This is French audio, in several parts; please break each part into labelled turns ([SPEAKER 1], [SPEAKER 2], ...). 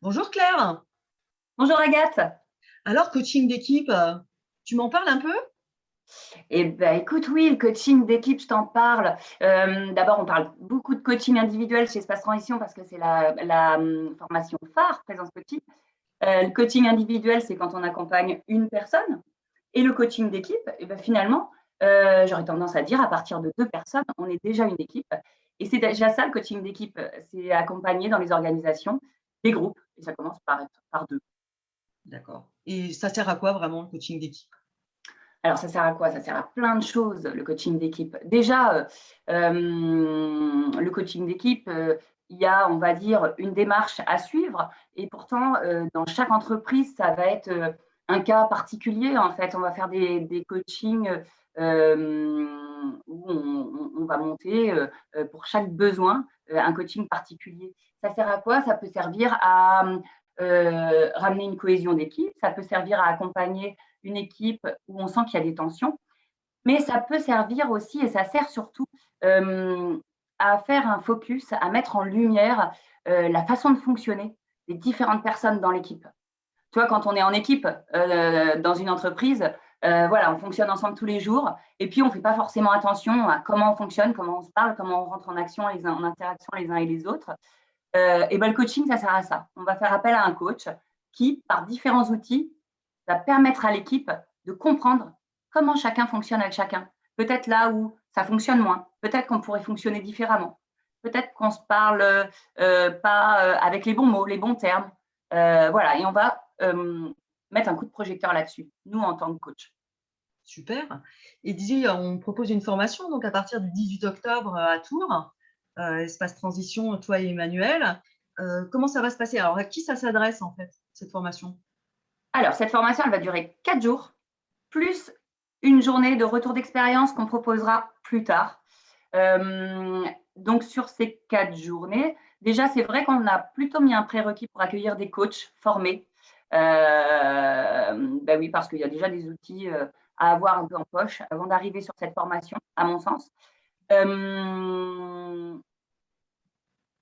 [SPEAKER 1] Bonjour Claire.
[SPEAKER 2] Bonjour Agathe.
[SPEAKER 1] Alors, coaching d'équipe, tu m'en parles un peu?
[SPEAKER 2] Eh ben, écoute, oui, le coaching d'équipe, je t'en parle. D'abord, on parle beaucoup de coaching individuel chez Espace Transition parce que c'est la formation phare, présence coaching. Le coaching individuel, c'est quand on accompagne une personne. Et le coaching d'équipe, eh ben, finalement, j'aurais tendance à dire, à partir de deux personnes, on est déjà une équipe. Et c'est déjà ça, le coaching d'équipe, c'est accompagner dans les organisations des groupes. Et ça commence par deux.
[SPEAKER 1] D'accord. Et ça sert à quoi vraiment le coaching d'équipe?
[SPEAKER 2] Alors, ça sert à quoi? Ça sert à plein de choses, le coaching d'équipe. Déjà, le coaching d'équipe, il y a, on va dire, une démarche à suivre et pourtant, dans chaque entreprise, ça va être, un cas particulier, en fait. On va faire des coachings, où on va monter, pour chaque besoin, un coaching particulier. Ça sert à quoi? Ça peut servir à, ramener une cohésion d'équipe, ça peut servir à accompagner une équipe où on sent qu'il y a des tensions, mais ça peut servir aussi et ça sert surtout à faire un focus, à mettre en lumière la façon de fonctionner des différentes personnes dans l'équipe. Tu vois, quand on est en équipe dans une entreprise, voilà, on fonctionne ensemble tous les jours et puis on ne fait pas forcément attention à comment on fonctionne, comment on se parle, comment on rentre en action, en interaction les uns et les autres. Et ben, le coaching, ça sert à ça. On va faire appel à un coach qui, par différents outils, va permettre à l'équipe de comprendre comment chacun fonctionne avec chacun. Peut-être là où ça fonctionne moins, peut-être qu'on pourrait fonctionner différemment, peut-être qu'on se parle pas avec les bons mots, les bons termes. Voilà, et on va mettre un coup de projecteur là-dessus, nous en tant que coach.
[SPEAKER 1] Super. Et dis, on propose une formation donc à partir du 18 octobre à Tours, Espace Transition, toi et Emmanuel. Comment ça va se passer? Alors, à qui ça s'adresse en fait, cette formation?
[SPEAKER 2] Alors, cette formation, elle va durer 4 jours, plus une journée de retour d'expérience qu'on proposera plus tard. Donc, sur ces 4 journées, déjà, c'est vrai qu'on a plutôt mis un prérequis pour accueillir des coachs formés. Ben oui, parce qu'il y a déjà des outils à avoir un peu en poche avant d'arriver sur cette formation, à mon sens.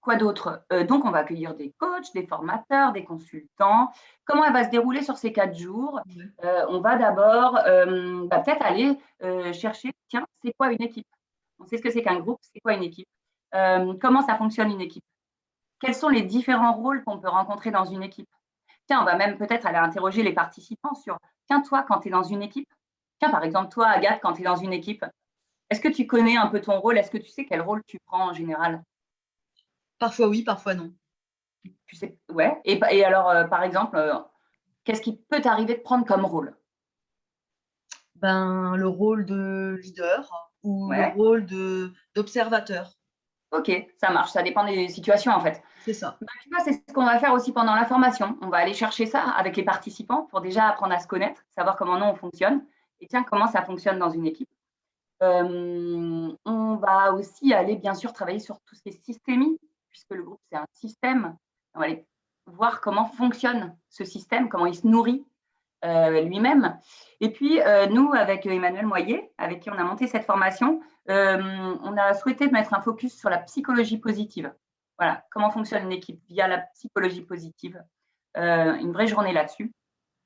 [SPEAKER 2] Quoi d'autre? Donc, on va accueillir des coachs, des formateurs, des consultants. Comment elle va se dérouler sur ces 4 jours?
[SPEAKER 1] Ouais.
[SPEAKER 2] On va d'abord peut-être aller chercher, tiens, c'est quoi une équipe? On sait ce que c'est qu'un groupe, c'est quoi une équipe? Comment ça fonctionne une équipe? Quels sont les différents rôles qu'on peut rencontrer dans une équipe? Tiens, on va même peut-être aller interroger les participants sur, tiens, toi, quand tu es dans une équipe, tiens, par exemple, toi, Agathe, quand tu es dans une équipe, est-ce que tu connais un peu ton rôle? Est-ce que tu sais quel rôle tu prends en général?
[SPEAKER 1] Parfois oui, parfois non.
[SPEAKER 2] Tu sais, ouais. Et alors, par exemple, qu'est-ce qui peut t'arriver de prendre comme rôle?
[SPEAKER 1] Ben, le rôle de leader ou le
[SPEAKER 2] Ouais,
[SPEAKER 1] rôle d'observateur,
[SPEAKER 2] OK, ça marche, ça dépend des situations en fait.
[SPEAKER 1] c'est ça.
[SPEAKER 2] Bah, tu vois, c'est ce qu'on va faire aussi pendant la formation. On va aller chercher ça avec les participants pour déjà apprendre à se connaître, savoir comment nous on fonctionne et tiens, comment ça fonctionne dans une équipe. On va aussi aller bien sûr travailler sur tout ce qui est systémie, puisque le groupe c'est un système. On va aller voir comment fonctionne ce système, comment il se nourrit lui-même. Et puis, nous, avec Emmanuel Moyer, avec qui on a monté cette formation, on a souhaité mettre un focus sur la psychologie positive. Voilà, comment fonctionne une équipe via la psychologie positive. Une vraie journée là-dessus.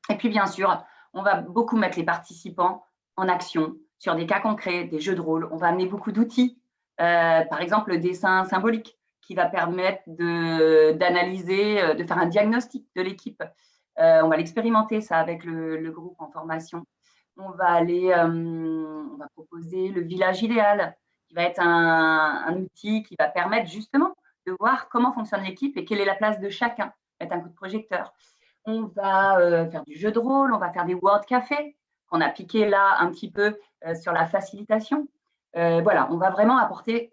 [SPEAKER 2] Et puis, bien sûr, on va beaucoup mettre les participants en action sur des cas concrets, des jeux de rôle. On va amener beaucoup d'outils, par exemple le dessin symbolique qui va permettre d'analyser, de faire un diagnostic de l'équipe. On va l'expérimenter ça avec le groupe en formation. On va proposer le village idéal, qui va être un outil qui va permettre justement de voir comment fonctionne l'équipe et quelle est la place de chacun, mettre un coup de projecteur. On va faire du jeu de rôle, on va faire des word café, qu'on a piqué là un petit peu sur la facilitation. Voilà, on va vraiment apporter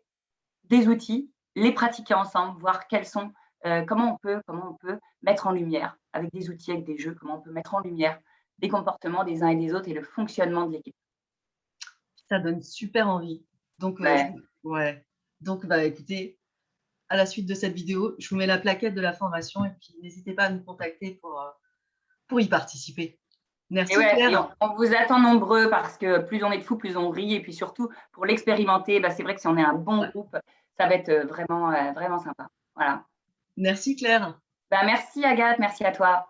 [SPEAKER 2] des outils, les pratiquer ensemble, voir comment on peut mettre en lumière, avec des outils, avec des jeux, comment on peut mettre en lumière les comportements des uns et des autres et le fonctionnement de l'équipe.
[SPEAKER 1] Ça donne super envie. Donc,
[SPEAKER 2] Ouais.
[SPEAKER 1] ouais. Donc, bah, écoutez, à la suite de cette vidéo, je vous mets la plaquette de la formation et puis n'hésitez pas à nous contacter pour y participer.
[SPEAKER 2] Et
[SPEAKER 1] Merci
[SPEAKER 2] ouais, et
[SPEAKER 1] Claire.
[SPEAKER 2] on vous attend nombreux parce que plus on est de fous, plus on rit. Et puis surtout, pour l'expérimenter, bah, c'est vrai que si on est un bon
[SPEAKER 1] Ouais.
[SPEAKER 2] groupe, ça va être vraiment, vraiment sympa. Voilà.
[SPEAKER 1] Merci Claire.
[SPEAKER 2] Merci Agathe, merci à toi.